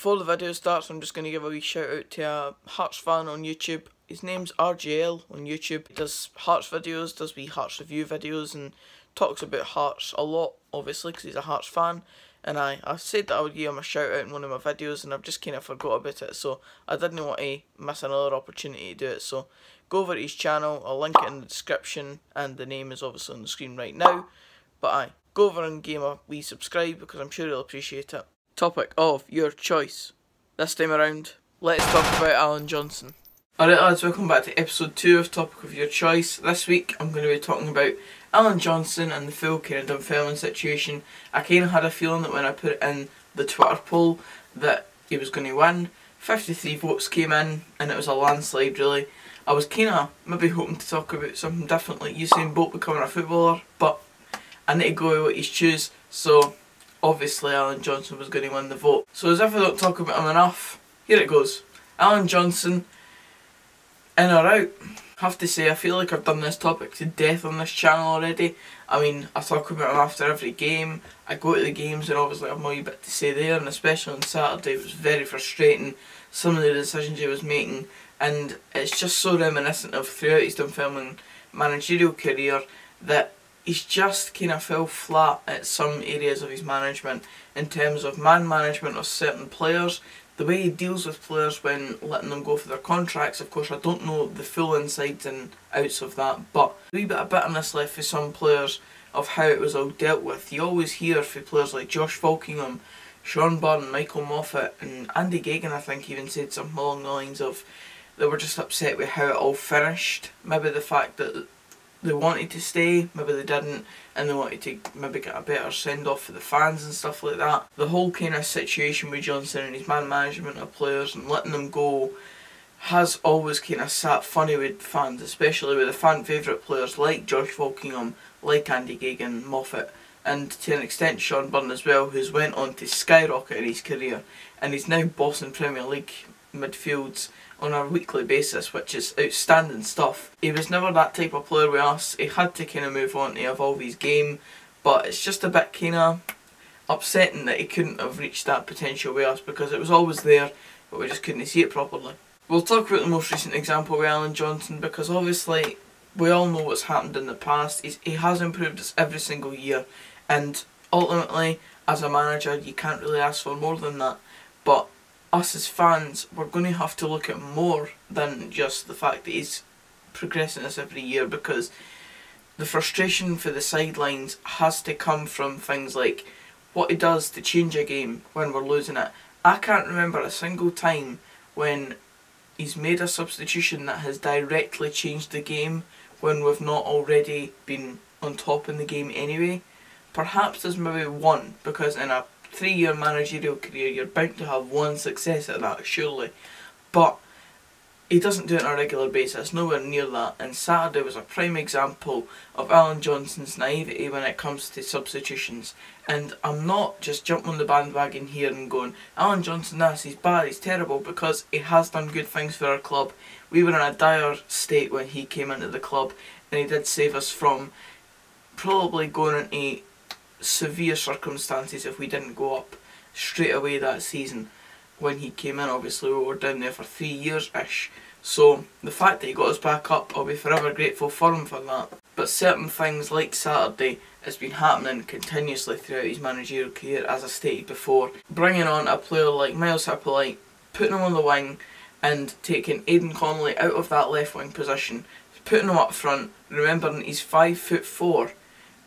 Before the video starts, I'm just going to give a wee shout out to a Hearts fan on YouTube. His name's RJL on YouTube. He does Hearts videos, does wee Hearts review videos, and talks about Hearts a lot, obviously, because he's a Hearts fan. And I said that I would give him a shout out in one of my videos, and I've just kind of forgot about it, so I didn't want to miss another opportunity to do it. So go over to his channel, I'll link it in the description, and the name is obviously on the screen right now. But go over and give him a wee subscribe, because I'm sure he'll appreciate it. Topic of your choice. This time around, let's talk about Allan Johnston. Alright lads, welcome back to episode 2 of Topic of Your Choice. This week I'm going to be talking about Allan Johnston and the full kind of Dunfermline situation. I kind of had a feeling that when I put it in the Twitter poll that he was going to win. 53 votes came in and it was a landslide really. I was kind of maybe hoping to talk about something different like Usain Bolt becoming a footballer, but I need to go with what he's choose, so obviously Allan Johnston was going to win the vote. So as if I don't talk about him enough, here it goes. Allan Johnston, in or out? I have to say, I feel like I've done this topic to death on this channel already. I mean, I talk about him after every game, I go to the games and obviously I have my bit to say there, and especially on Saturday it was very frustrating, some of the decisions he was making, and it's just so reminiscent of throughout his Dunfermline managerial career that he's just kind of fell flat at some areas of his management in terms of man management of certain players, the way he deals with players when letting them go for their contracts. Of course, I don't know the full insides and outs of that, but a wee bit of bitterness left for some players of how it was all dealt with. You always hear for players like Josh Falkingham, Sean Byrne, Michael Moffat and Andy Geoghegan, I think, even said something along the lines of they were just upset with how it all finished. Maybe the fact that they wanted to stay, maybe they didn't, and they wanted to maybe get a better send-off for the fans and stuff like that. The whole kind of situation with Johnston and his man management of players and letting them go has always kind of sat funny with fans, especially with the fan favourite players like Josh Falkingham, like Andy Geoghegan, Moffat, and to an extent Sean Byrne as well, who's went on to skyrocket in his career, and he's now bossing Premier League midfields on a weekly basis, which is outstanding stuff. He was never that type of player with us. He had to kind of move on to evolve his game, but it's just a bit kind of upsetting that he couldn't have reached that potential with us, because it was always there, but we just couldn't see it properly. We'll talk about the most recent example with Allan Johnston, because obviously we all know what's happened in the past. He has improved us every single year, and ultimately as a manager you can't really ask for more than that, but us as fans, we're going to have to look at more than just the fact that he's progressing us every year, because the frustration for the sidelines has to come from things like what he does to change a game when we're losing it. I can't remember a single time when he's made a substitution that has directly changed the game when we've not already been on top in the game anyway. Perhaps there's maybe one, because in a 3-year managerial career you're bound to have one success at that, surely, but he doesn't do it on a regular basis, nowhere near that, and Saturday was a prime example of Allan Johnston's naivety when it comes to substitutions. And I'm not just jumping on the bandwagon here and going Allan Johnston this, he's bad, he's terrible, because he has done good things for our club. We were in a dire state when he came into the club, and he did save us from probably going into severe circumstances if we didn't go up straight away that season. When he came in, obviously we were down there for 3 years-ish, so the fact that he got us back up, I'll be forever grateful for him for that. But certain things like Saturday has been happening continuously throughout his managerial career, as I stated before. Bringing on a player like Miles Hippolyte, putting him on the wing and taking Aidan Connolly out of that left wing position, putting him up front, remembering he's 5'4",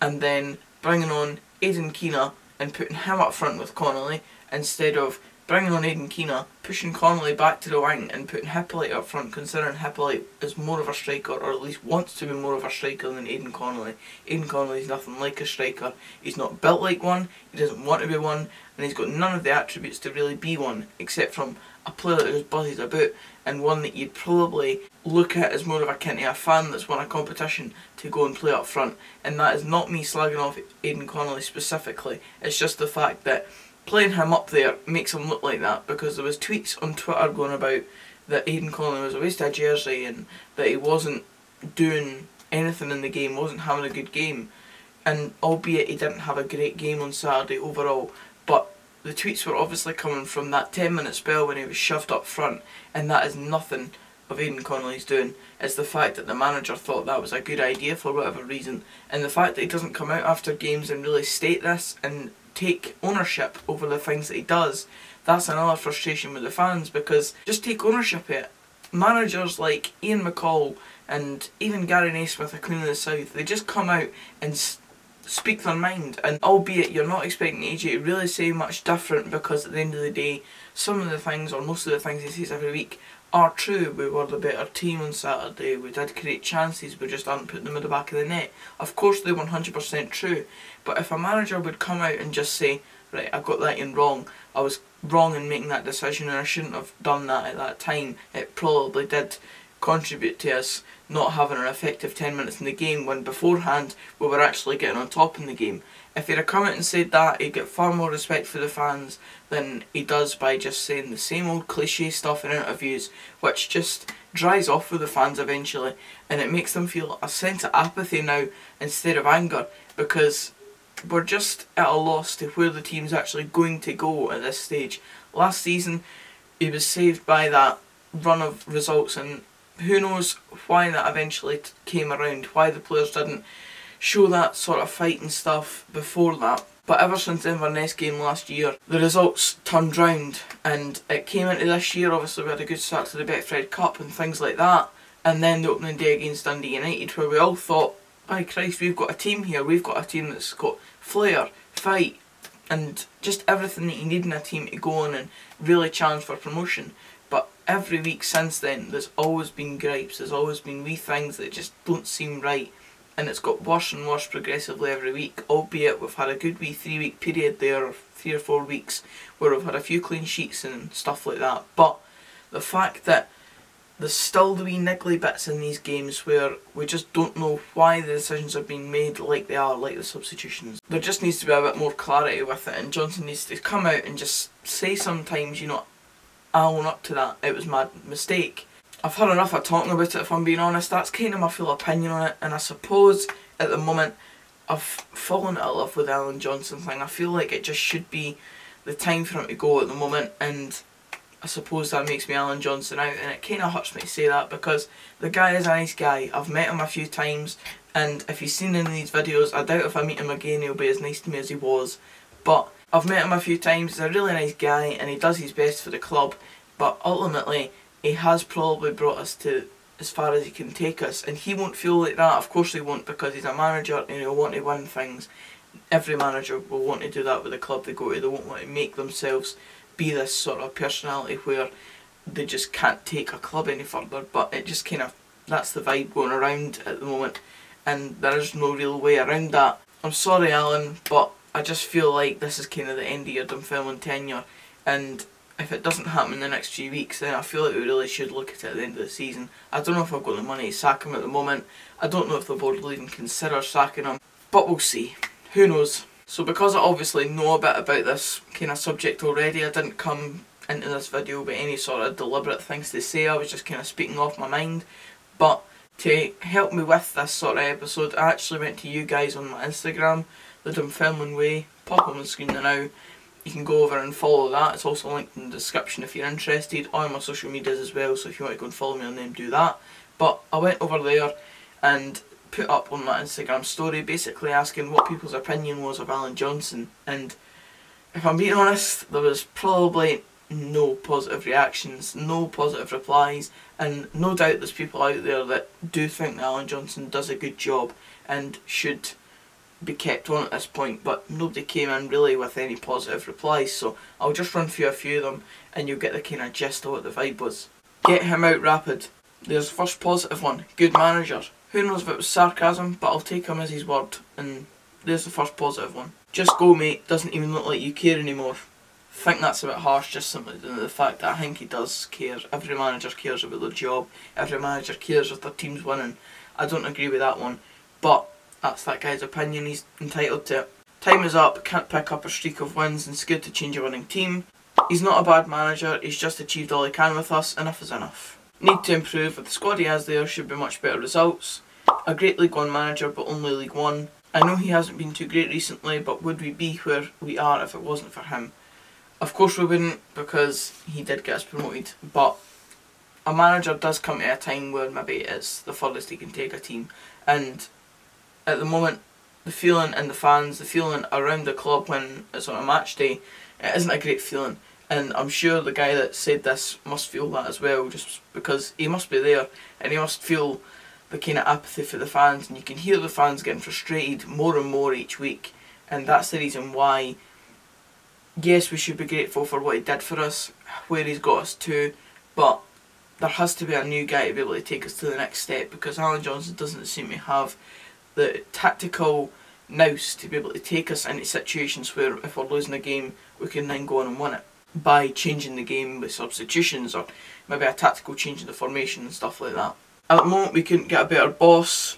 and then bringing on Aidan Keena and putting him up front with Connolly, instead of bringing on Aidan Keena, pushing Connolly back to the wing and putting Hippolyte up front, considering Hippolyte is more of a striker, or at least wants to be more of a striker than Aidan Connolly. Aidan Connolly is nothing like a striker. He's not built like one, he doesn't want to be one, and he's got none of the attributes to really be one, except from a player that just buzzes about, and one that you'd probably look at as more of akin to a fan that's won a competition to go and play up front. And that is not me slagging off Aidan Connolly specifically, it's just the fact that playing him up there makes him look like that, because there was tweets on Twitter going about that Aidan Connolly was a waste of jersey and that he wasn't doing anything in the game, wasn't having a good game, and albeit he didn't have a great game on Saturday overall, but the tweets were obviously coming from that 10-minute spell when he was shoved up front, and that is nothing of Aidan Connolly's doing. It's the fact that the manager thought that was a good idea for whatever reason, and the fact that he doesn't come out after games and really state this and take ownership over the things that he does. That's another frustration with the fans, because just take ownership of it. Managers like Ian McCall and even Gary Naismith of Queen of the South, they just come out and speak their mind, and albeit you're not expecting AJ to really say much different, because at the end of the day some of the things, or most of the things he says every week, are true. We were the better team on Saturday, we did create chances, we just aren't putting them in the back of the net. Of course they're 100% true, but if a manager would come out and just say, right, I got that in wrong, I was wrong in making that decision and I shouldn't have done that at that time, it probably did contribute to us not having an effective 10 minutes in the game, when beforehand we were actually getting on top in the game. If he'd have come out and said that, he'd get far more respect for the fans than he does by just saying the same old cliche stuff in interviews, which just dries off with the fans eventually, and it makes them feel a sense of apathy now instead of anger, because we're just at a loss to where the team's actually going to go at this stage. Last season he was saved by that run of results, and who knows why that eventually came around, why the players didn't show that sort of fight and stuff before that. But ever since the Inverness game last year, the results turned round, and it came into this year. Obviously we had a good start to the Betfred Cup and things like that, and then the opening day against Dundee United, where we all thought, by Christ, we've got a team here, we've got a team that's got flair, fight, and just everything that you need in a team to go on and really challenge for promotion. But every week since then, there's always been gripes, there's always been wee things that just don't seem right, and it's got worse and worse progressively every week, albeit we've had a good wee 3-week period there, or 3 or 4 weeks, where we've had a few clean sheets and stuff like that. But the fact that there's still the wee niggly bits in these games where we just don't know why the decisions are being made like they are, like the substitutions. There just needs to be a bit more clarity with it, and Johnston needs to come out and just say sometimes, you know, I own up to that, it was my mistake. I've had enough of talking about it, if I'm being honest. That's kind of my full opinion on it, and I suppose at the moment I've fallen out of love with the Allan Johnston thing. I feel like it just should be the time for him to go at the moment, and I suppose that makes me Allan Johnston out, and it kind of hurts me to say that, because the guy is a nice guy. I've met him a few times, and if he's seen any of these videos, I doubt if I meet him again he'll be as nice to me as he was. But I've met him a few times, he's a really nice guy, and he does his best for the club, but ultimately he has probably brought us to as far as he can take us, and he won't feel like that. Of course he won't, because he's a manager and he'll want to win things. Every manager will want to do that with the club they go to. They won't want to make themselves be this sort of personality where they just can't take a club any further, but it just kind of, that's the vibe going around at the moment, and there is no real way around that. I'm sorry Alan, but I just feel like this is kind of the end of your Dunfermline tenure, and if it doesn't happen in the next few weeks, then I feel like we really should look at it at the end of the season. I don't know if I've got the money to sack him at the moment. I don't know if the board will even consider sacking him, but we'll see. Who knows? So because I obviously know a bit about this kind of subject already, I didn't come into this video with any sort of deliberate things to say. I was just kind of speaking off my mind. But to help me with this sort of episode, I actually went to you guys on my Instagram, the Dunfermline Way. Pop on the screen now. You can go over and follow that. It's also linked in the description if you're interested, on my social medias as well, so if you want to go and follow me on them, do that. But I went over there and put up on my Instagram story basically asking what people's opinion was of Allan Johnston, and if I'm being honest, there was probably no positive reactions, no positive replies, and no doubt there's people out there that do think that Allan Johnston does a good job and should be kept on at this point, but nobody came in really with any positive replies, so I'll just run through a few of them and you'll get the kind of gist of what the vibe was. Get him out rapid. There's the first positive one. Good manager. Who knows if it was sarcasm, but I'll take him as his word, and there's the first positive one. Just go mate, doesn't even look like you care anymore. Think that's a bit harsh, just simply due to the fact that I think he does care. Every manager cares about their job, every manager cares if their team's winning. I don't agree with that one, but that's that guy's opinion, he's entitled to it. Time is up, can't pick up a streak of wins and it's good to change a winning team. He's not a bad manager, he's just achieved all he can with us, enough is enough. Need to improve, with the squad he has there should be much better results. A great League 1 manager but only League 1. I know he hasn't been too great recently, but would we be where we are if it wasn't for him? Of course we wouldn't, because he did get us promoted, but a manager does come to a time where maybe it's the furthest he can take a team, and at the moment the feeling in the fans, the feeling around the club when it's on a match day, it isn't a great feeling. And I'm sure the guy that said this must feel that as well, just because he must be there and he must feel the kind of apathy for the fans, and you can hear the fans getting frustrated more and more each week. And that's the reason why, yes, we should be grateful for what he did for us, where he's got us to, but there has to be a new guy to be able to take us to the next step, because Allan Johnston doesn't seem to have the tactical nous to be able to take us into situations where if we're losing a game we can then go on and win it by changing the game with substitutions, or maybe a tactical change in the formation and stuff like that. At the moment we couldn't get a better boss.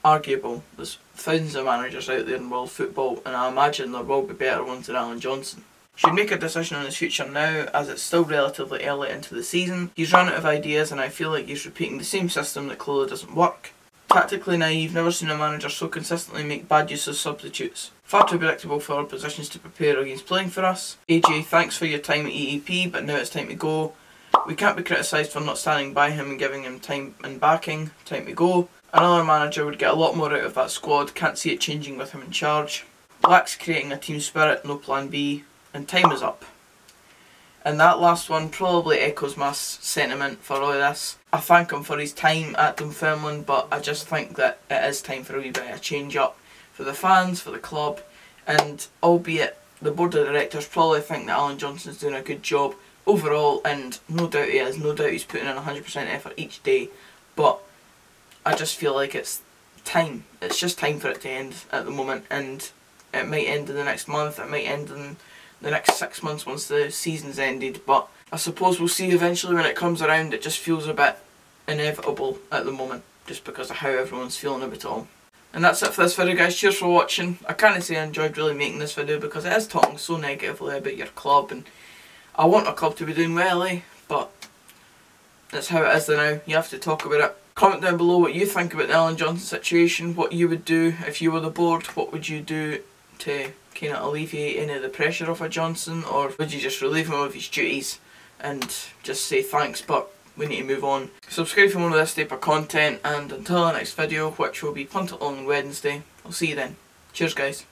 Arguable. There's thousands of managers out there in world football, and I imagine there will be better ones than Allan Johnston. Should make a decision on his future now, as it's still relatively early into the season. He's run out of ideas, and I feel like he's repeating the same system that clearly doesn't work. Tactically naive, never seen a manager so consistently make bad use of substitutes. Far too predictable for our positions to prepare against playing for us. AJ, thanks for your time at EAP, but now it's time to go. We can't be criticised for not standing by him and giving him time and backing. Time to go. Another manager would get a lot more out of that squad, can't see it changing with him in charge. Lacks creating a team spirit, no plan B, and time is up. And that last one probably echoes my sentiment for all of this. I thank him for his time at Dunfermline, but I just think that it is time for a wee bit of a change up for the fans, for the club, and albeit the board of directors probably think that Allan Johnston's doing a good job overall, and no doubt he is, no doubt he's putting in 100% effort each day, but I just feel like it's time. It's just time for it to end at the moment, and it might end in the next month, it might end in the next 6 months once the season's ended, but I suppose we'll see eventually when it comes around. It just feels a bit inevitable at the moment, just because of how everyone's feeling about it all. And that's it for this video, guys. Cheers for watching. I can't say I enjoyed really making this video, because it is talking so negatively about your club, and I want a club to be doing well, but that's how it is now. You have to talk about it. Comment down below what you think about the Allan Johnston situation, what you would do if you were the board. What would you do to kind of alleviate any of the pressure of a Johnston, or would you just relieve him of his duties and just say thanks, but we need to move on. Subscribe for more of this type of content, and until the next video, which will be Punt It Along on Wednesday, I'll see you then. Cheers, guys.